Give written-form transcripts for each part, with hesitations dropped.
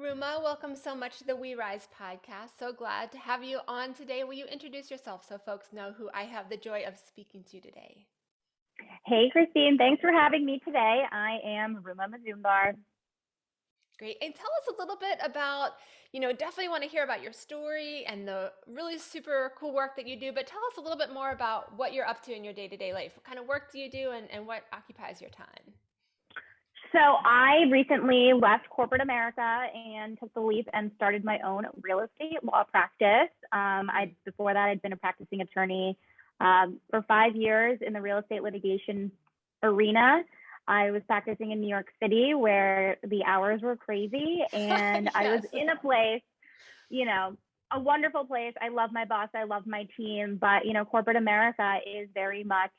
Ruma, welcome so much to the We Rise podcast. So glad to have you on today. Will you introduce yourself so folks know who I have the joy of speaking to today? Hey, Christine, thanks for having me today. I am Ruma Mazumdar. Great. And tell us a little bit about, definitely want to hear about your story and the really super cool work that you do, but tell us a little bit more about what you're up to in your day-to-day life. What kind of work do you do and what occupies your time? So, I recently left corporate America and took the leap and started my own real estate law practice. Before that, I'd been a practicing attorney for 5 years in the real estate litigation arena. I was practicing in New York City where the hours were crazy, and I was Yes. in a place, you know, a wonderful place. I love my boss, I love my team, but corporate America is very much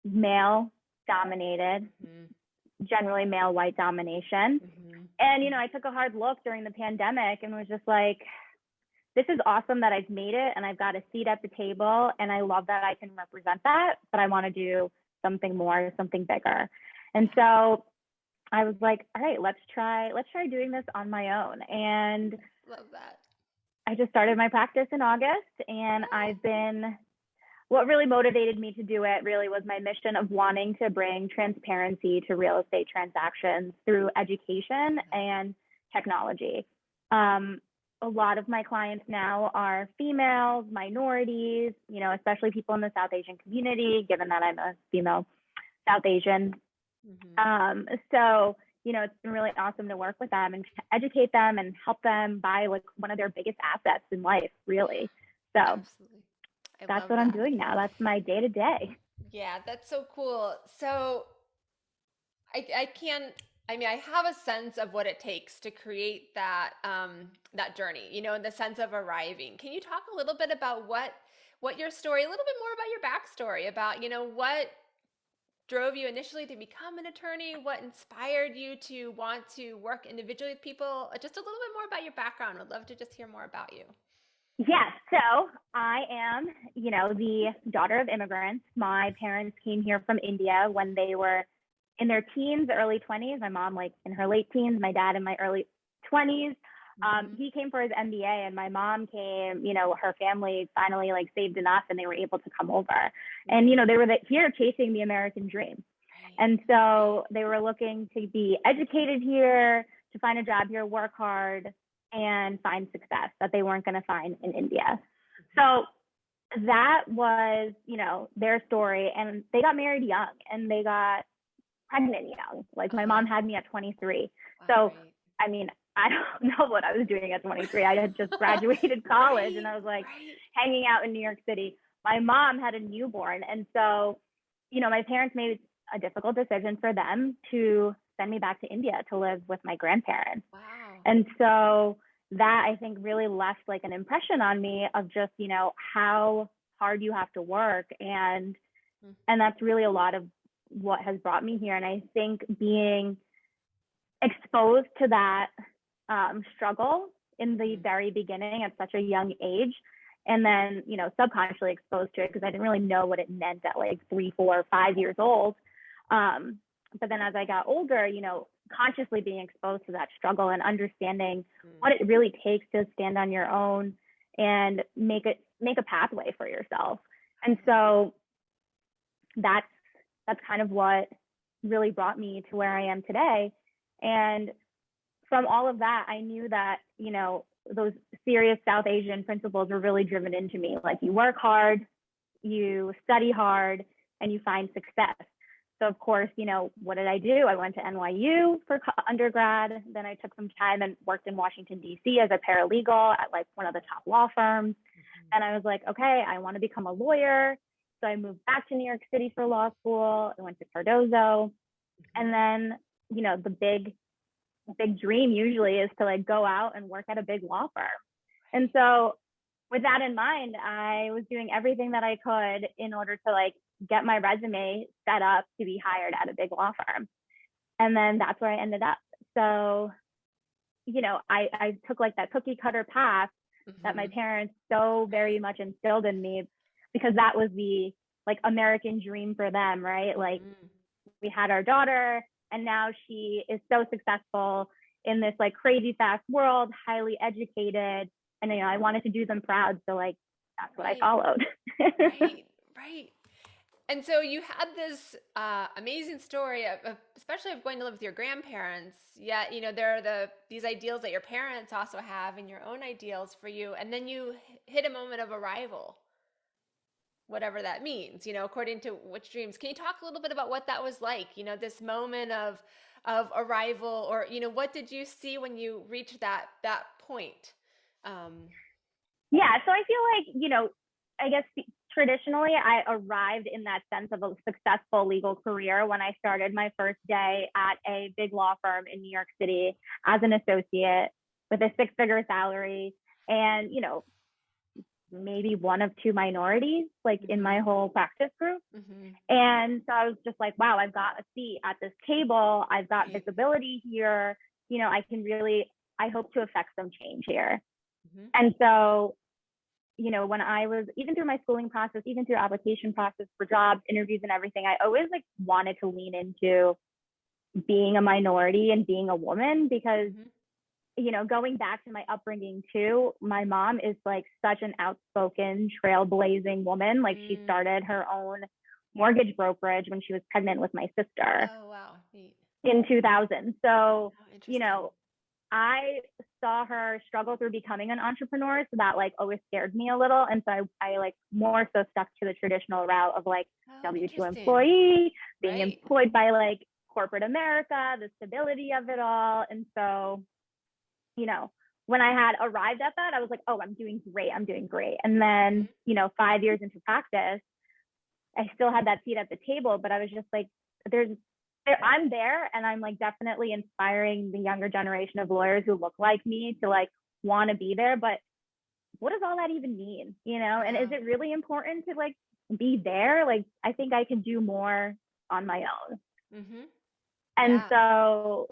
male dominated, Hmm. generally male white domination. Hmm. And I took a hard look during the pandemic and was just like, this is awesome that I've made it and I've got a seat at the table and I love that I can represent that, but I want to do something more, something bigger. And so I was like, all right, let's try doing this on my own. And Love that. I just started my practice in August, and what really motivated me to do it really was my mission of wanting to bring transparency to real estate transactions through education and technology. Um, a lot of my clients now are females, minorities, especially people in the South Asian community, given that I'm a female South Asian. Hmm. So, it's been really awesome to work with them and educate them and help them buy like one of their biggest assets in life, really. So Absolutely. I that's love what I'm that. doing now. That's my day to day. Yeah, that's so cool. So I can, I mean, I have a sense of what it takes to create that journey, in the sense of arriving. Can you talk a little bit about what your story, a little bit more about your backstory, about, what drove you initially to become an attorney, what inspired you to want to work individually with people? Just a little bit more about your background. I'd love to just hear more about you. Yes. So I am, the daughter of immigrants. My parents came here from India when they were in their teens, early 20s. My mom, like in her late teens, my dad in my early 20s. Hmm. He came for his MBA, and my mom came, her family finally like saved enough and they were able to come over. And, Hmm. they were here chasing the American dream. Right. And so they were looking to be educated here, to find a job here, work hard, and find success that they weren't going to find in India. Hmm. So that was, their story. And they got married young and they got pregnant young. Like my Uh-huh. mom had me at 23. Wow, So, right. I mean, I don't know what I was doing at 23. I had just graduated college and Right, I was like right. hanging out in New York City. My mom had a newborn. And so, my parents made a difficult decision for them to send me back to India to live with my grandparents. Wow. And so that I think really left like an impression on me of just, how hard you have to work. Mm. And that's really a lot of what has brought me here. And I think being exposed to that struggle in the Mhm. very beginning at such a young age, and then subconsciously exposed to it because I didn't really know what it meant at like 3, 4, 5 years old. um, but then as I got older, consciously being exposed to that struggle and understanding Mm. what it really takes to stand on your own and make a pathway for yourself. And so that's kind of what really brought me to where I am today. And from all of that, I knew that, those serious South Asian principles were really driven into me. Like you work hard, you study hard, and you find success. So of course, what did I do? I went to NYU for undergrad. Then I took some time and worked in Washington, D.C. as a paralegal at like one of the top law firms. Mhm. And I was like, okay, I want to become a lawyer. So I moved back to New York City for law school. I went to Cardozo. Mhm. And then, the big dream usually is to like go out and work at a big law firm. And so with that in mind, I was doing everything that I could in order to like get my resume set up to be hired at a big law firm. And then that's where I ended up. So, I took like that cookie cutter path that my Mhm. parents so very Right. much instilled in me because that was the like American dream for them, right? Like Mhm. we had our daughter and now she is so successful in this like crazy fast world, highly educated, and I wanted to do them proud. So like that's what I Right, followed. right, right. And so you had this amazing story especially of going to live with your grandparents. Yet, there are these ideals that your parents also have, and your own ideals for you. And then you hit a moment of arrival, whatever that means. According to which dreams. Can you talk a little bit about what that was like? This moment of arrival, or what did you see when you reached that point? Um, Yeah, so I feel like, I guess traditionally I arrived in that sense of a successful legal career when I started my first day at a big law firm in New York City as an associate with a six-figure salary and, maybe one of two minorities like in my mhm, whole practice group. mhm, And so I was just like, wow, I've got a seat at this table. I've got right, visibility here. I can really, I hope to affect some change here. mhm, And so when I was even through my schooling process, even through application process for jobs, interviews and everything, I always like wanted to lean into being a minority and being a woman because, mhm, going back to my upbringing too, my mom is like such an outspoken, trailblazing woman. Like she mm. started her own mortgage brokerage when she was pregnant with my sister Oh, wow, neat. in 2000. So, Oh, you interesting. know, I saw her struggle through becoming an entrepreneur. So that like always scared me a little. And so I like more so stuck to the traditional route of like Oh, W-2 interesting. employee, being Right. employed by like corporate America, the stability of it all. And so, you know, when I had arrived at that, I was like, oh, I'm doing great. I'm doing great. And then, Mhm. 5 years into practice, I still had that seat at the table, but I was just like, there's, I'm there, and I'm like definitely inspiring the younger generation of lawyers who look like me to like want to be there. But what does all that even mean? And is Yeah. it really important to like be there? Like, I think I can do more on my own. Mhm. And Yeah. so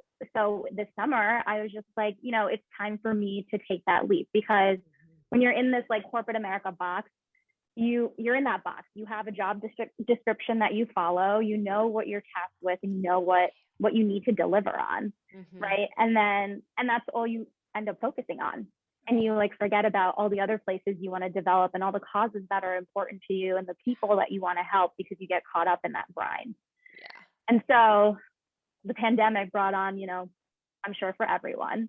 this summer, I was just like, it's time for me to take that leap because Mhm. when you're in this like corporate America box, you're in that box. You have a job description that you follow. You know what you're tasked with, and you know what you need to deliver on, Mhm. right? And that's all you end up focusing on. And Right. you like forget about all the other places you want to develop and all the causes that are important to you and the people that you want to help because you get caught up in that grind. Yeah. And so the pandemic brought on, I'm sure for everyone,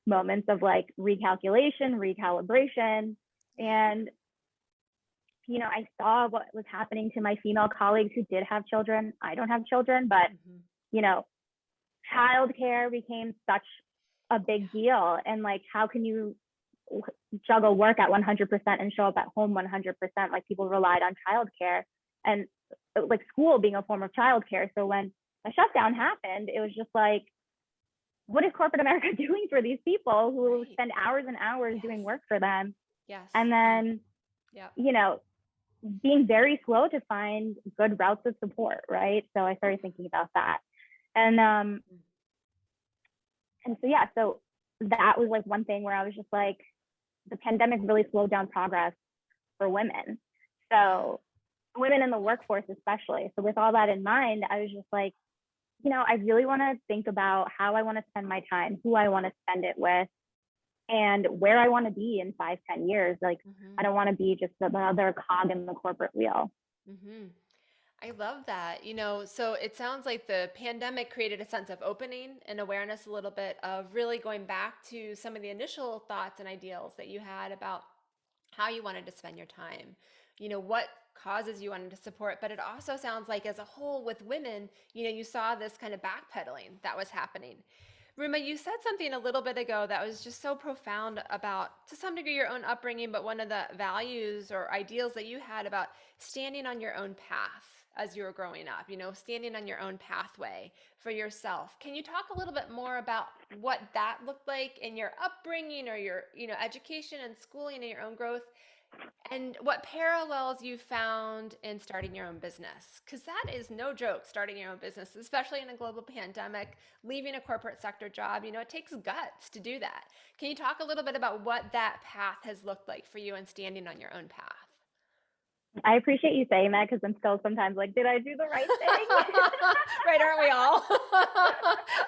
moments of like recalculation, recalibration. Yeah. And I saw what was happening to my female colleagues who did have children. I don't have children, but, Mhm. you know, childcare became such a big Yeah. deal. And like, how can you juggle work at 100% and show up at home 100%? Like, people relied on childcare and like school being a form of childcare. So when a shutdown happened, it was just like, what is corporate America doing for these people who Right. spend hours and hours Yes. doing work for them? Yes. And Mm. then, Yep. you know, being very slow to find good routes of support, right? So I started thinking about that. And Mm. and so yeah, so that was like one thing where I was just like, the pandemic really slowed down progress for women. Yeah. So women in the workforce especially. So with all that in mind, I was just like, I really want to think about how I want to spend my time, who I want to spend it with, and where I want to be in 5, 10 years. Like, I Mhm. don't want to be just another cog in the corporate wheel. Mhm. I love that. So it sounds like the pandemic created a sense of opening and awareness a little bit of really going back to some of the initial thoughts and ideals that you had about how you wanted to spend your time, what causes you wanted to support. But it also sounds like, as a whole, with women, you saw this kind of backpedaling that was happening. Ruma, you said something a little bit ago that was just so profound about, to some degree, your own upbringing, but one of the values or ideals that you had about standing on your own path as you were growing up, standing on your own pathway for yourself. Can you talk a little bit more about what that looked like in your upbringing or your, education and schooling and your own growth, and what parallels you found in starting your own business? Because that is no joke, starting your own business, especially in a global pandemic, leaving a corporate sector job. It takes guts to do that. Can you talk a little bit about what that path has looked like for you and standing on your own path? I appreciate you saying that because I'm still sometimes like, did I do the right thing? Right, aren't we all?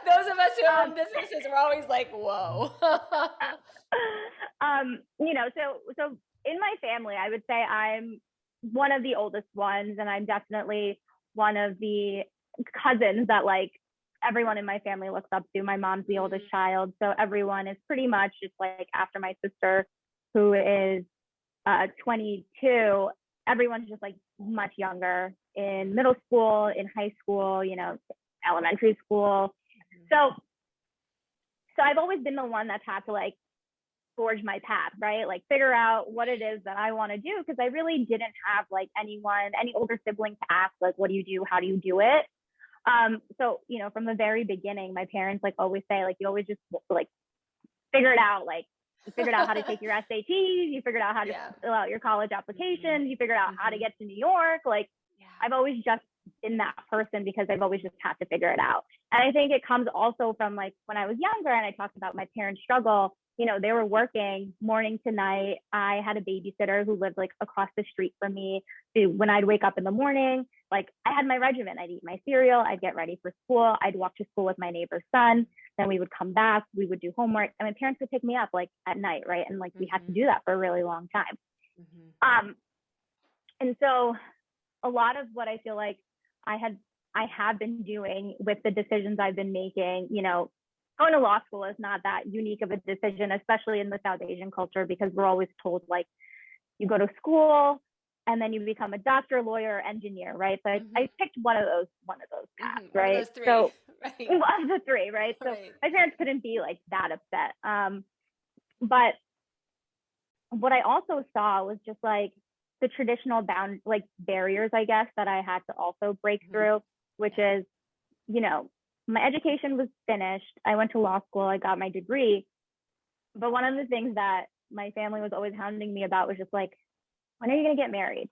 Those of us who um, own businesses, we're always like, whoa. so in my family, I would say I'm one of the oldest ones, and I'm definitely one of the cousins that like everyone in my family looks up to. My mom's the oldest child, so everyone is pretty much just like after my sister, who is 22. Everyone's just like much younger in middle school, in high school, elementary school. So I've always been the one that's had to like forge my path, right? Like figure out what it is that I want to do, because I really didn't have like any older sibling to ask, like, what do you do? How do you do it? So, from the very beginning, my parents like always say, like, you always just like figure it out. Like you figured out how to take your SATs, you figured out how to fill out your college applications, you figured out how to get to New York. Like I've always just been that person because I've always just had to figure it out. And I think it comes also from like when I was younger and I talked about my parents' struggle, they were working morning to night. I had a babysitter who lived like across the street from me. So when I'd wake up in the morning, like I had my regimen. I'd eat my cereal, I'd get ready for school, I'd walk to school with my neighbor's son. Then we would come back, we would do homework, and my parents would pick me up like at night, right? And like we had to do that for a really long time. And so a lot of what I feel like I have been doing with the decisions I've been making, going to law school is not that unique of a decision, especially in the South Asian culture, because we're always told like you go to school and then you become a doctor, lawyer, engineer, right? So I picked one of those paths, right? One of those three. So right. one of the three, right? So my parents couldn't be like that upset. But what I also saw was just like the traditional barriers, I guess, that I had to also break through, which is, my education was finished. I went to law school, I got my degree. But one of the things that my family was always hounding me about was just like, when are you going to get married?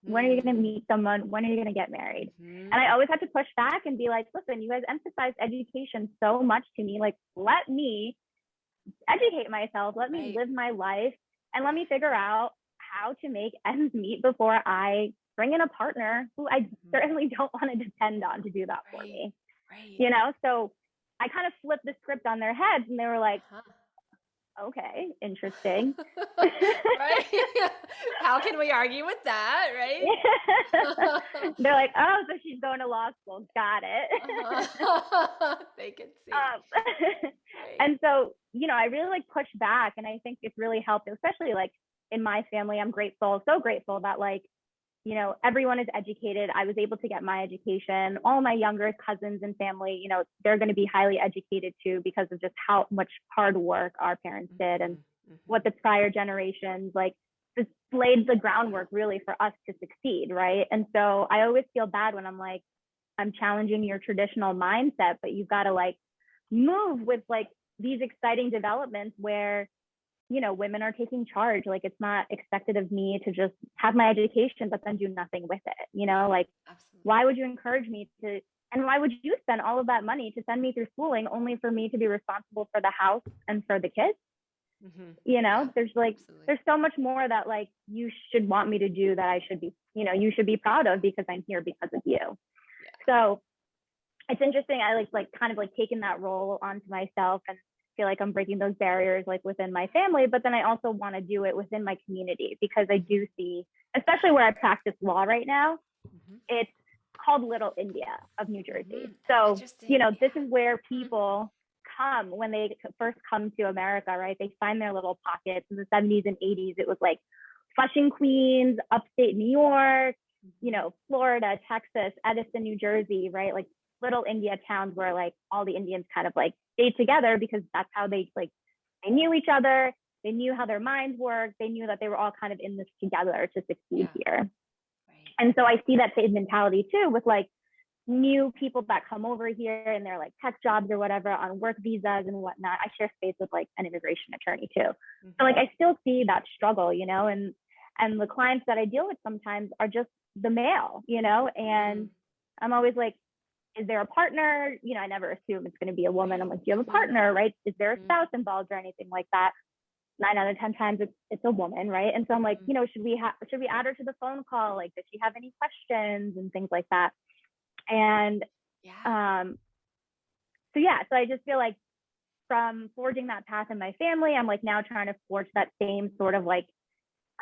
When are you going to meet someone? When are you going to get married? And I always had to push back and be like, listen, you guys emphasize education so much to me. Like, let me educate myself. Let me live my life, and let me figure out how to make ends meet before I bring in a partner who I certainly don't want to depend on to do that for me. So I kind of flipped the script on their heads, and they were like, okay, interesting. Right? How can we argue with that, right? They're like, oh, so she's going to law school. Got it. They can see. And so, I really like pushed back, and I think it's really helped, especially like in my family. I'm so grateful that like, everyone is educated. I was able to get my education. All my younger cousins and family, they're going to be highly educated too, because of just how much hard work our parents did, and what the prior generations like just laid the groundwork really for us to succeed, right? And so I always feel bad when I'm like, I'm challenging your traditional mindset, but you've got to like move with like these exciting developments where women are taking charge. Like it's not expected of me to just have my education but then do nothing with it. Like absolutely. Why would you encourage me to, and why would you spend all of that money to send me through schooling only for me to be responsible for the house and for the kids? There's like absolutely. There's so much more that like you should want me to do, that I should be, you should be proud of, because I'm here because of you. So it's interesting. I like kind of like taking that role onto myself, and feel like I'm breaking those barriers like within my family, but then I also want to do it within my community, because I do see, especially where I practice law right now, it's called Little India of New Jersey. So, this is where people come when they first come to America, right? They find their little pockets. In the 70s and 80s, it was like Flushing, Queens, upstate New York, Florida, Texas, Edison, New Jersey, right? Like little India towns where like all the Indians kind of like stayed together, because that's how they knew each other. They knew how their minds worked. They knew that they were all kind of in this together to succeed here. And so I see that same mentality too with like new people that come over here and they're like tech jobs or whatever on work visas and whatnot. I share space with like an immigration attorney too. So like I still see that struggle, and the clients that I deal with sometimes are just the male, and I'm always like, is there a partner? I never assume it's going to be a woman. I'm like, do you have a partner, right? Is there a spouse involved or anything like that? 9 out of 10 times it's a woman, right? And so I'm like, Mm-hmm. you know, should we add her to the phone call? Like, does she have any questions and things like that? And Yeah. um, so yeah, so I just feel like from forging that path in my family, I'm like now trying to forge that same sort of like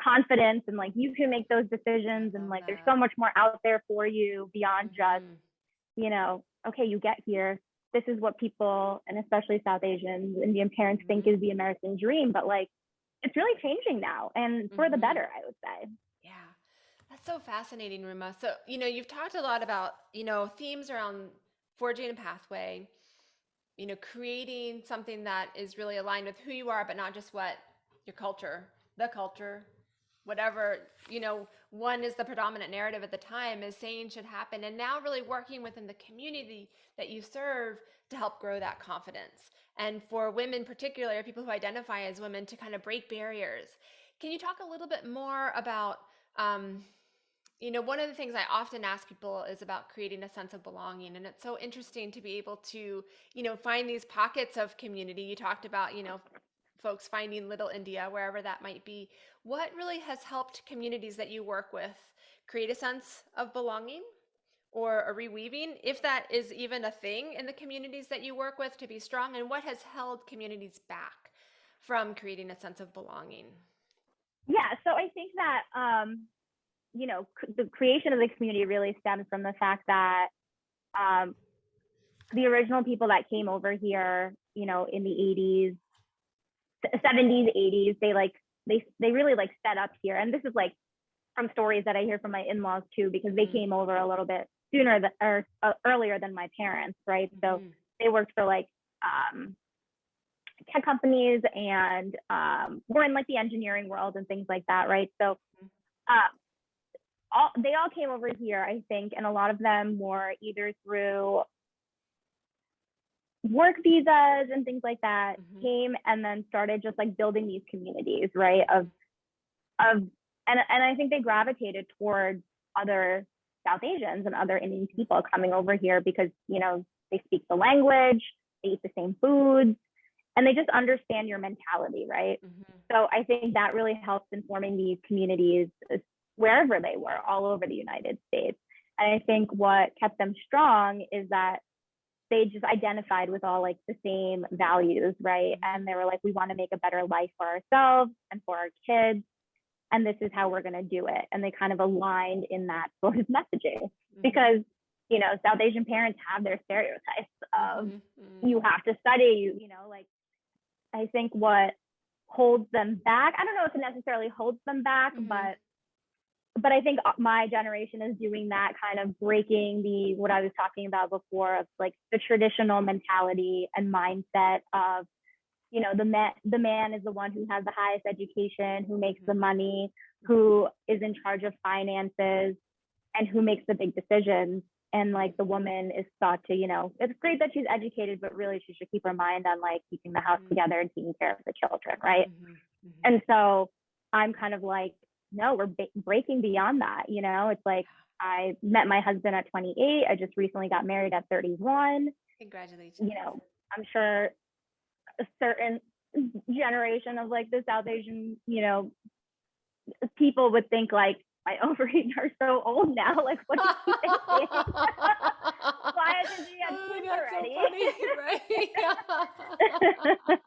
confidence and like you can make those decisions I and love like there's that. so much more out there for you beyond just, Mm-hmm. you know, okay, you get here. This is what people and especially South Asians, Indian parents think Mm-hmm. is the American dream, but like it's really changing now and for the Mm-hmm. better, I would say. Yeah. That's so fascinating, Ruma. So, you've talked a lot about, themes around forging a pathway, creating something that is really aligned with who you are, but not just what your culture, the culture, whatever, one is the predominant narrative at the time is saying should happen. And now really working within the community that you serve to help grow that confidence. And for women, particularly, or people who identify as women, to kind of break barriers. Can you talk a little bit more about, um, one of the things I often ask people is about creating a sense of belonging. And it's so interesting to be able to, find these pockets of community. You talked about, folks finding little India, wherever that might be. What really has helped communities that you work with create a sense of belonging or a reweaving, if that is even a thing in the communities that you work with, to be strong? And what has held communities back from creating a sense of belonging? Yeah, so I think that you know, the creation of the community really stems from the fact that um, the original people that came over here, you know, in the 80s, 70s, 80s, they really like set up here. And this is like from stories that I hear from my in-laws too, because they Mm-hmm. came over a little bit sooner or earlier than my parents, right? So Mm-hmm. they worked for like tech companies and were in like the engineering world and things like that, right? So uh, they all came over here, I think, and a lot of them were either through work visas and things like that, Mm-hmm. came and then started just like building these communities, right? Mm-hmm. Of and I think they gravitated towards other South Asians and other Indian people coming over here because, you know, they speak the language, they eat the same foods, and they just understand your mentality, right? Mm-hmm. So I think that really helps in forming these communities wherever they were, all over the United States. And I think what kept them strong is that they just identified with all like the same values, right? Mm-hmm. And they were like, we want to make a better life for ourselves and for our kids. And this is how we're going to do it. And they kind of aligned in that sort of messaging Mm-hmm. because, you know, South Asian parents have their stereotypes of Mm-hmm. you have to study, you know, like I think what holds them back, I don't know if it necessarily holds them back, Mm-hmm. but I think my generation is doing that kind of breaking the what I was talking about before of like the traditional mentality and mindset of, you know, the man is the one who has the highest education, who makes the Mm-hmm. money, who is in charge of finances, and who makes the big decisions. And Mm-hmm. like the woman is thought to, you know, it's great that she's educated, but really she should keep her mind on like keeping the house together and taking care of the children, right? Mm-hmm. Mm-hmm. And so I'm kind of like, no, we're breaking beyond that. You know, it's like Yeah. I met my husband at 28. I just recently got married at 31. You Congratulations. know, I'm sure a certain generation of like the South Asian, you know, people would think like my ovaries are so old now. Like, what is she thinking? Why hasn't she had Oh, kids that's so already? funny, right?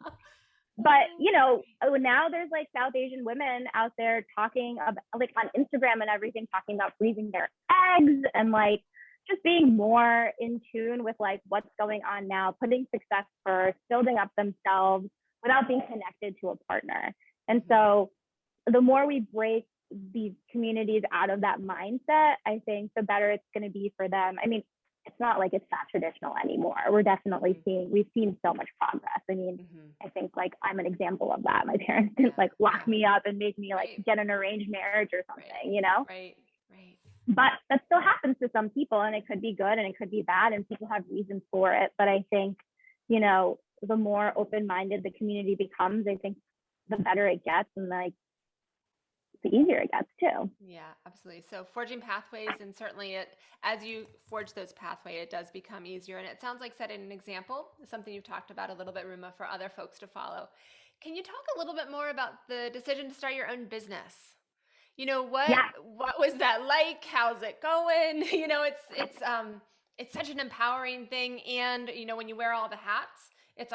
But you know, now there's like South Asian women out there talking about like on Instagram and everything, talking about freezing their eggs and like just being more in tune with like what's going on now, putting success first, building up themselves without being connected to a partner. And Mm-hmm. so the more we break these communities out of that mindset, I think the better it's going to be for them. I mean, it's not like it's not traditional anymore. Mm-hmm. We've seen so much progress. I mean, Mm-hmm. I think like I'm an example of that. My parents didn't Yeah. like lock Yeah. me up and make me like Right. get an arranged marriage or Right. something, you know? Right. Right. But that still happens to some people and it could be good and it could be bad and people have reasons for it. But I think, you know, the more open-minded the community becomes, I think the better it gets and like the easier it gets too. Yeah, absolutely. So forging pathways, and certainly as you forge those pathways, it does become easier. And it sounds like setting an example is something you've talked about a little bit, Ruma, for other folks to follow. Can you talk a little bit more about the decision to start your own business? Yeah. What was that like? How's it going? It's such an empowering thing, and when you wear all the hats, it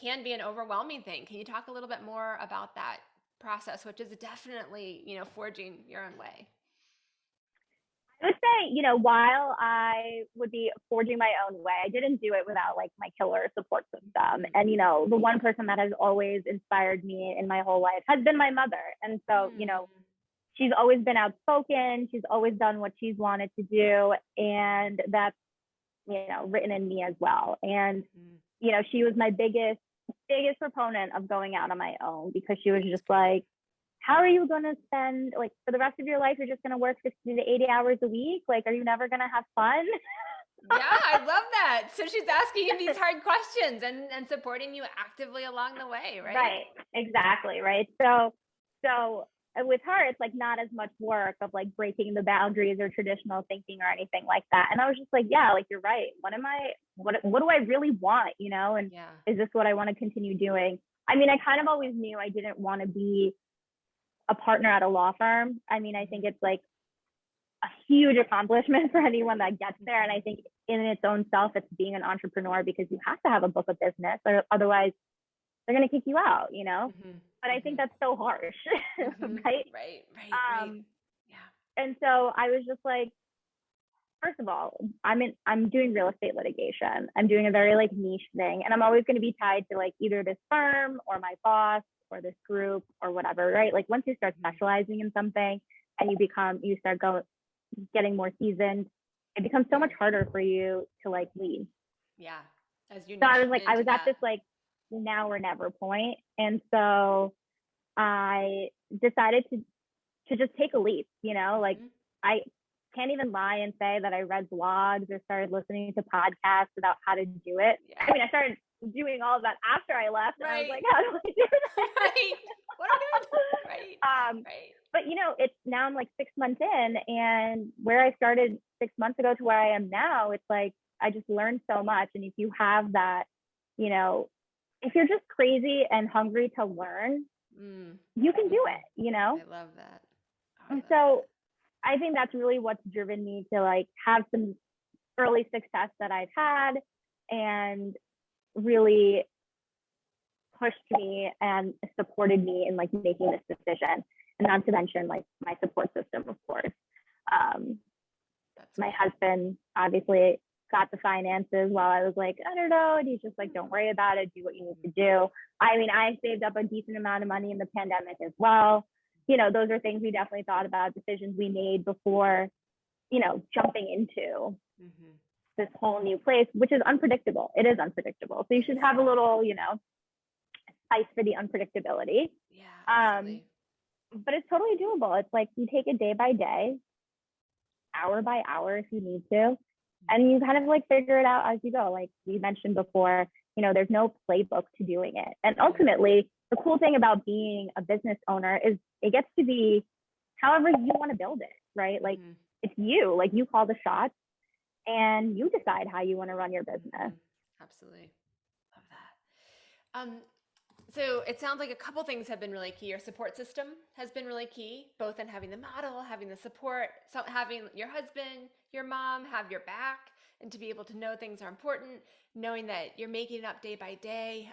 can be an overwhelming thing. Can you talk a little bit more about that process, which is definitely, forging your own way? I would say, while I would be forging my own way, I didn't do it without like my killer support system. And, the one person that has always inspired me in my whole life has been my mother. And so, she's always been outspoken. She's always done what she's wanted to do. And that's, written in me as well. And, she was my biggest proponent of going out on my own, because she was just like, how are you going to spend, like, for the rest of your life, you're just going to work 60 to 80 hours a week? Like, are you never going to have fun? Yeah, I love that. So she's asking you these hard questions and supporting you actively along the way, right? Right. Exactly. Right. So with her, it's like not as much work of like breaking the boundaries or traditional thinking or anything like that. And I was just like, yeah, like, you're right. What do I really want? And Yeah. is this what I want to continue doing? I mean, I kind of always knew I didn't want to be a partner at a law firm. I mean, I think it's like a huge accomplishment for anyone that gets there. And I think in its own self, it's being an entrepreneur, because you have to have a book of business, or otherwise they're going to kick you out, But I think that's so harsh, right? Right. Yeah. And so I was just like, first of all, I'm doing real estate litigation. I'm doing a very like niche thing, and I'm always going to be tied to like either this firm or my boss or this group or whatever, right? Like, once you start specializing in something and you start getting more seasoned, it becomes so much harder for you to like leave. Yeah. So I was at this like now or never point. And so I decided to just take a leap, like, I can't even lie and say that I read blogs or started listening to podcasts about how to do it. Yeah. I mean, I started doing all of that after I left. Right. And I was like, how do I do that? Right. What am I doing? Right. But it's now I'm like 6 months in, and where I started 6 months ago to where I am now, it's like, I just learned so much. And if you have that, if you're just crazy and hungry to learn, you can do it, I love that. And so I think that's really what's driven me to like have some early success that I've had, and really pushed me and supported me in like making this decision. And not to mention like my support system, of course. My husband obviously got the finances while I was like, I don't know. And he's just like, don't worry about it. Do what you need to do. I mean, I saved up a decent amount of money in the pandemic as well. Those are things we definitely thought about, decisions we made before, jumping into this whole new place, which is unpredictable. It is unpredictable. So you should have a little, spice for the unpredictability. Yeah, absolutely. But it's totally doable. It's like you take it day by day, hour by hour if you need to, and you kind of like figure it out as you go. Like we mentioned before, there's no playbook to doing it. And ultimately, the cool thing about being a business owner is it gets to be however you want to build it, right? Like it's you, like you call the shots and you decide how you want to run your business. Absolutely. Love that. So it sounds like a couple things have been really key. Your support system has been really key, both in having the model, having the support, so having your husband, your mom have your back, and to be able to know things are important, knowing that you're making it up day by day.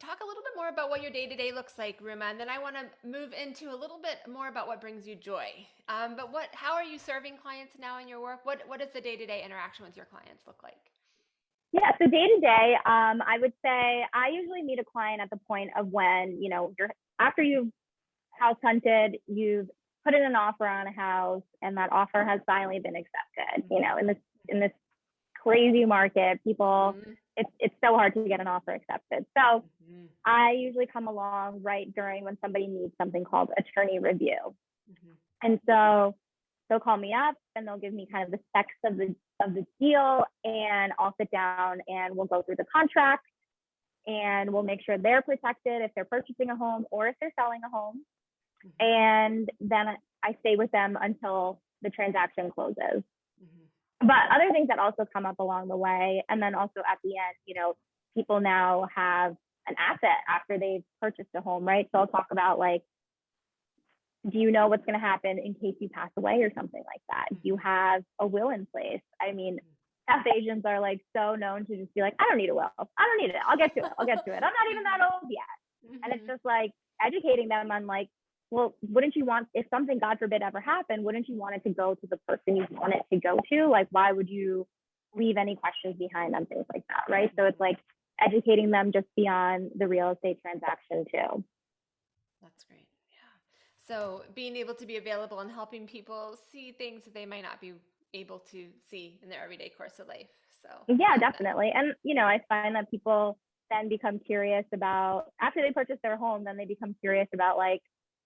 Talk a little bit more about what your day-to-day looks like, Ruma, and then I want to move into a little bit more about what brings you joy. How are you serving clients now in your work? What does the day-to-day interaction with your clients look like? Yeah, so day to day, I would say I usually meet a client at the point of when, after you've house hunted, you've put in an offer on a house, and that offer has finally been accepted. In this crazy market, people, it's so hard to get an offer accepted. So I usually come along right during when somebody needs something called attorney review. And so they'll call me up and they'll give me kind of the specs of the deal, and I'll sit down and we'll go through the contract, and we'll make sure they're protected if they're purchasing a home or if they're selling a home. And then I stay with them until the transaction closes. But other things that also come up along the way, and then also at the end, people now have an asset after they've purchased a home, right? So I'll talk about like, do you know what's going to happen in case you pass away or something like that? Do you have a will in place? I mean, F agents are like so known to just be like, I don't need a will. I don't need it. I'll get to it. I'll get to it. I'm not even that old yet. And it's just like educating them on like, well, wouldn't you want, if something, God forbid, ever happened, wouldn't you want it to go to the person you want it to go to? Like, why would you leave any questions behind them, things like that, right? So it's like educating them just beyond the real estate transaction too. That's great. Yeah. So being able to be available and helping people see things that they might not be able to see in their everyday course of life. So Yeah, definitely. And, you know, I find that people then become curious about, after they purchase their home, then they become curious about like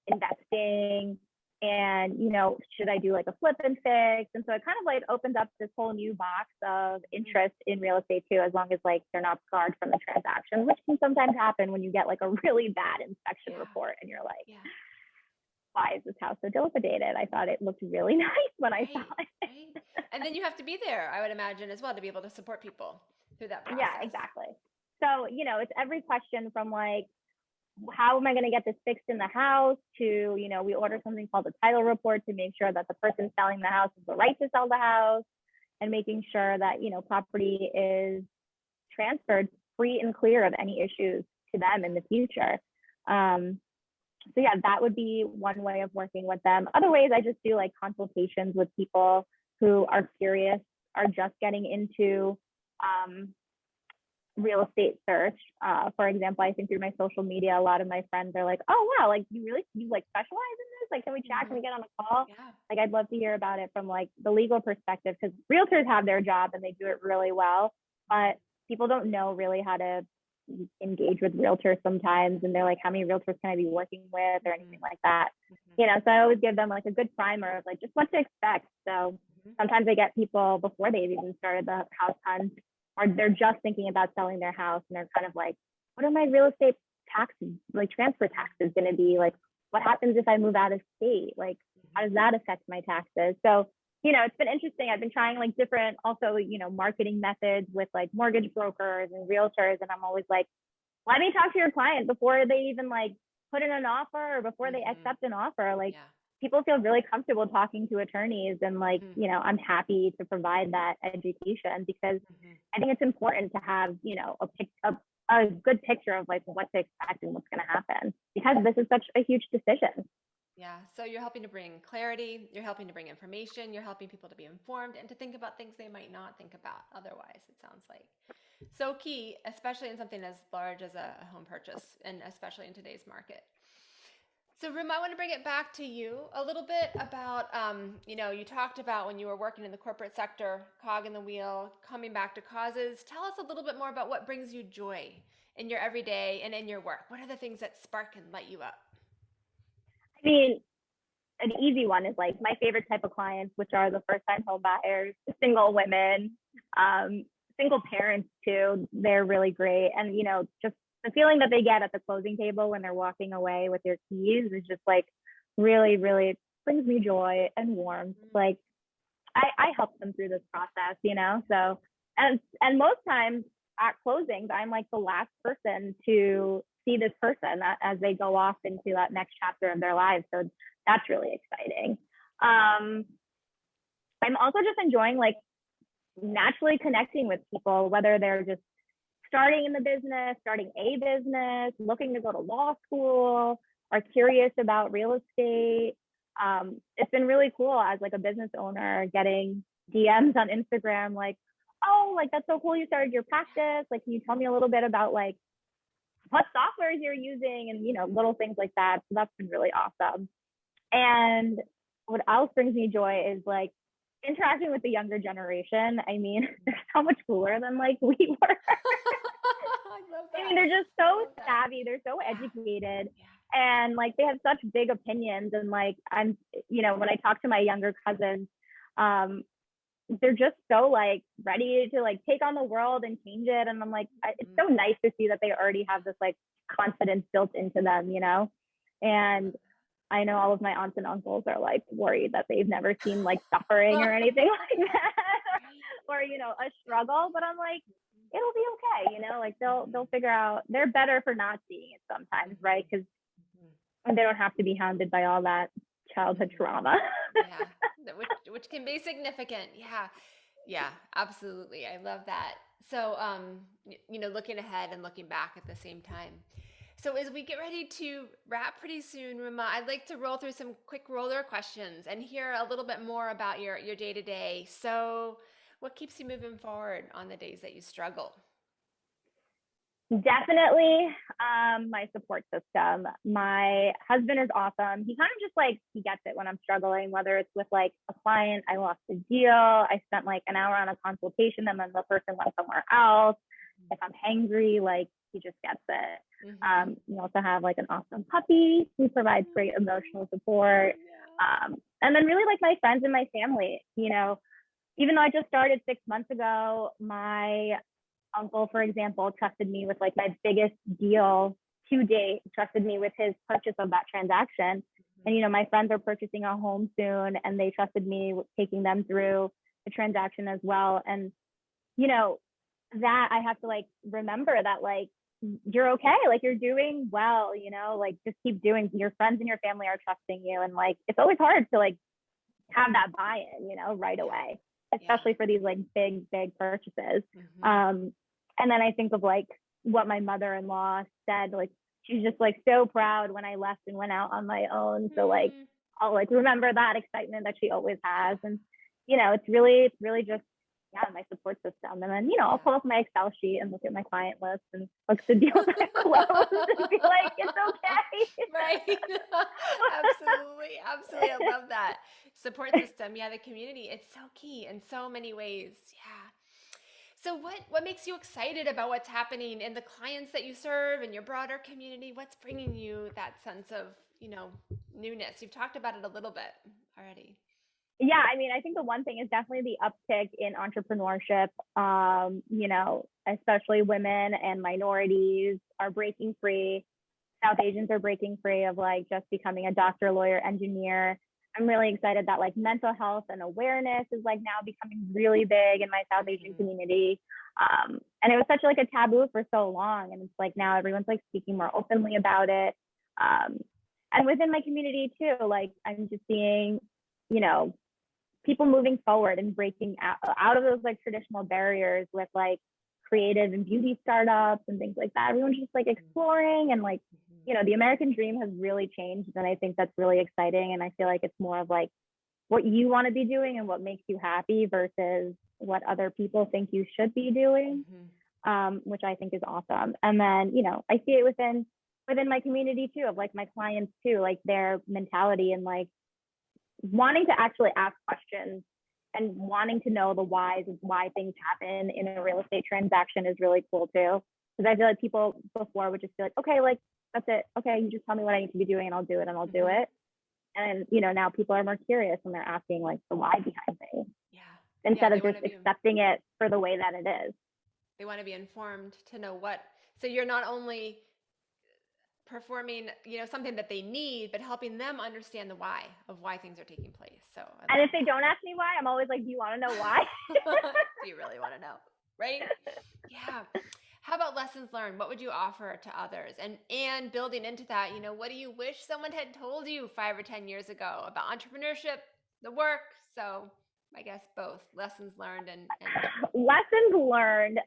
investing and, you know, should I do like a flip and fix? And so it kind of like opens up this whole new box of interest in real estate too, as long as like they're not scarred from the transaction, which can sometimes happen when you get like a really bad inspection report and you're like, why is this house so dilapidated? I thought it looked really nice when I saw it. Right. And then you have to be there, I would imagine, as well, to be able to support people through that process. Yeah, exactly. So, you know, it's every question from like, how am I going to get this fixed in the house to, you know, we order something called a title report to make sure that the person selling the house has the right to sell the house, and making sure that, you know, property is transferred free and clear of any issues to them in the future. So yeah, that would be one way of working with them. Other ways, I just do like consultations with people who are curious, are just getting into real estate search. For example, I think through my social media, a lot of my friends are like, oh wow, like you like specialize in this? Like, can we chat? Can we get on a call? Yeah. Like, I'd love to hear about it from like the legal perspective, because realtors have their job and they do it really well, but people don't know really how to engage with realtors sometimes, and they're like, how many realtors can I be working with or anything like that, you know? So I always give them like a good primer of like just what to expect. So sometimes I get people before they've even started the house hunt, or they're just thinking about selling their house and they're kind of like, what are my real estate taxes, like transfer taxes going to be? Like, what happens if I move out of state? Like, how does that affect my taxes? So, you know, it's been interesting. I've been trying like different also, you know, marketing methods with like mortgage brokers and realtors. And I'm always like, let me talk to your client before they even like put in an offer or before they accept an offer. Like, people feel really comfortable talking to attorneys, and like, you know, I'm happy to provide that education, because I think it's important to have, you know, a good picture of like what to expect and what's going to happen, because this is such a huge decision. Yeah. So you're helping to bring clarity, you're helping to bring information, you're helping people to be informed and to think about things they might not think about otherwise, it sounds like. So key, especially in something as large as a home purchase, and especially in today's market. So, Ruma, I want to bring it back to you a little bit about, you know, you talked about when you were working in the corporate sector, cog in the wheel, coming back to causes. Tell us a little bit more about what brings you joy in your everyday and in your work. What are the things that spark and light you up? I mean, an easy one is like my favorite type of clients, which are the first time home buyers, single women, single parents too. They're really great. And, you know, just the feeling that they get at the closing table when they're walking away with their keys is just like really, really brings me joy and warmth. Like, I help them through this process, you know? So, and most times at closings, I'm like the last person to see this person as they go off into that next chapter of their lives. So that's really exciting. I'm also just enjoying like naturally connecting with people, whether they're just starting in the business, starting a business, looking to go to law school, are curious about real estate. It's been really cool as like a business owner getting DMs on Instagram like, oh, like that's so cool you started your practice. Like, can you tell me a little bit about like what softwares you're using, and, you know, little things like that. So that's been really awesome. And what else brings me joy is like interacting with the younger generation. I mean, they're so much cooler than like we were. I love that. I mean, they're just so savvy. They're so educated. And like they have such big opinions. And like I'm, you know, when I talk to my younger cousins, they're just so like ready to like take on the world and change it. And I'm like, it's so nice to see that they already have this like confidence built into them, you know? And I know all of my aunts and uncles are like worried that they've never seen like suffering or anything like that, or, you know, a struggle. But I'm like, it'll be okay, you know, like they'll figure out, they're better for not seeing it sometimes, right? Because they don't have to be hounded by all that childhood trauma. Yeah, which can be significant. Yeah, yeah, absolutely. I love that. So, looking ahead and looking back at the same time. So, as we get ready to wrap pretty soon, Ruma, I'd like to roll through some quick roller questions and hear a little bit more about your day to day. So, what keeps you moving forward on the days that you struggle? Definitely my support system. My husband is awesome. He kind of just like, he gets it when I'm struggling, whether it's with like a client, I lost a deal, I spent like an hour on a consultation and then the person went somewhere else. If I'm hangry, like he just gets it. We also have like an awesome puppy who provides great emotional support. And then really like my friends and my family, you know, even though I just started 6 months ago, my uncle, for example, trusted me with like my biggest deal to date, trusted me with his purchase of that transaction. And, you know, my friends are purchasing a home soon and they trusted me with taking them through the transaction as well. And, you know, that I have to like remember that like, you're okay, like you're doing well, you know, like just keep doing, your friends and your family are trusting you. And like, it's always hard to like have that buy-in, you know, right away, especially for these like big purchases. And then I think of like what my mother-in-law said, like she's just like so proud when I left and went out on my own. So like I'll like remember that excitement that she always has. And you know, it's really just my support system. And then, you know, I'll pull up my Excel sheet and look at my client list and look at the deals I closed and be like, it's okay. Right. Absolutely. I love that. Support system. Yeah, the community. It's so key in so many ways. Yeah. So what makes you excited about what's happening in the clients that you serve and your broader community? What's bringing you that sense of, newness? You've talked about it a little bit already. Yeah, I mean, I think the one thing is definitely the uptick in entrepreneurship. You know, especially women and minorities are breaking free. South Asians are breaking free of like just becoming a doctor, lawyer, engineer. I'm really excited that like mental health and awareness is like now becoming really big in my South Asian community. And it was such like a taboo for so long. And it's like now everyone's like speaking more openly about it. And within my community too, like I'm just seeing, you know, people moving forward and breaking out of those like traditional barriers with like creative and beauty startups and things like that. Everyone's just like exploring and like, you know, the American dream has really changed. And I think that's really exciting. And I feel like it's more of like what you want to be doing and what makes you happy versus what other people think you should be doing, which I think is awesome. And then, you know, I see it within my community too, of like my clients too, like their mentality and like wanting to actually ask questions and wanting to know the whys of why things happen in a real estate transaction is really cool too. Because I feel like people before would just be like, okay, like that's it. Okay, you just tell me what I need to be doing and I'll do it and I'll do it. And you know, now people are more curious and they're asking like the why behind things. Yeah. Instead of just accepting it for the way that it is. They want to be informed to know what. So you're not only performing, something that they need, but helping them understand the why of why things are taking place. So, and if they don't ask me why, I'm always like, do you want to know why? Do you really want to know? Right? Yeah. How about lessons learned? What would you offer to others? And building into that, what do you wish someone had told you 5 or 10 years ago about entrepreneurship, the work? So I guess both lessons learned and lessons learned.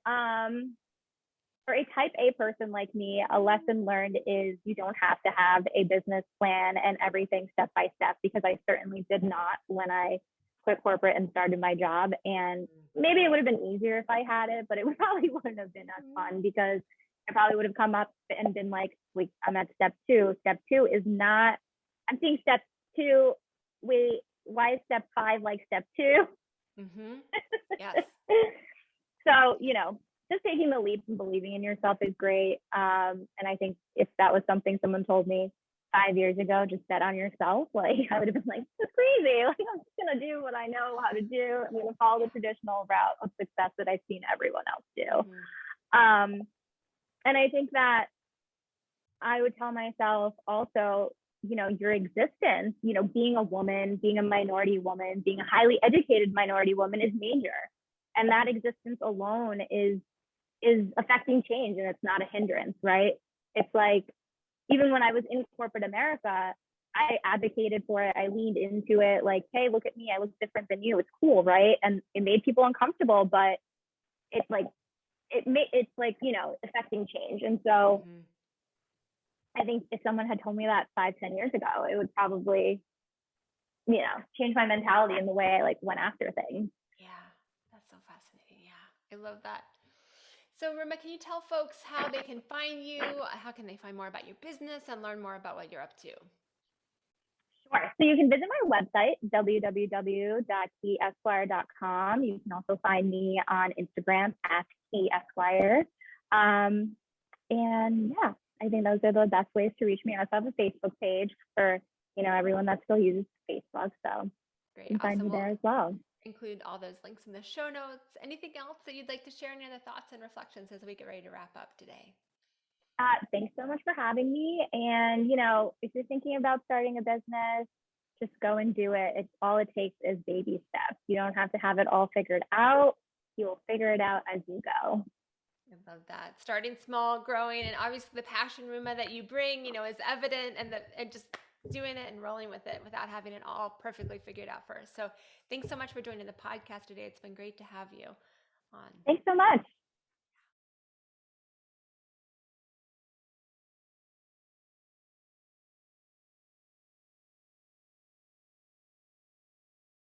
For a type A person like me, a lesson learned is you don't have to have a business plan and everything step by step, because I certainly did not when I quit corporate and started my job. And maybe it would have been easier if I had it, but it probably wouldn't have been as fun, because I probably would have come up and been like, wait, I'm at step 2. Step 2 is not, I'm seeing step 2. Wait, why is step 5 like step 2? Yes. So, just taking the leap and believing in yourself is great. And I think if that was something someone told me 5 years ago, just bet on yourself, like I would have been like, it's crazy. Like I'm just gonna do what I know how to do. I'm gonna follow the traditional route of success that I've seen everyone else do. And I think that I would tell myself also, your existence, being a woman, being a minority woman, being a highly educated minority woman is major. And that existence alone is is affecting change and it's not a hindrance, right? It's like, even when I was in corporate America, I advocated for it. I leaned into it like, hey, look at me. I look different than you. It's cool, right? And it made people uncomfortable, but it's like, it's like, you know, affecting change. And so I think if someone had told me that 5-10 years ago, it would probably, you know, change my mentality in the way I like went after things. Yeah, that's so fascinating. Yeah, I love that. So, Ruma, can you tell folks how they can find you? How can they find more about your business and learn more about what you're up to? Sure. So you can visit my website, www.esquire.com. You can also find me on Instagram at Esquire. And yeah, I think those are the best ways to reach me. I also have a Facebook page for, you know, everyone that still uses Facebook. So Great, you can find awesome. me We'll there as well. include all those links in the show notes. Anything else that you'd like to share? Any other thoughts and reflections as we get ready to wrap up today? Thanks so much for having me. And, you know, if you're thinking about starting a business, just go and do it. It's all it takes is baby steps. You don't have to have it all figured out. You will figure it out as you go. I love that. Starting small, growing, and obviously the passion, Ruma, that you bring, you know, is evident, and just doing it and rolling with it without having it all perfectly figured out first. So thanks so much for joining the podcast today. It's been great to have you on. Thanks so much.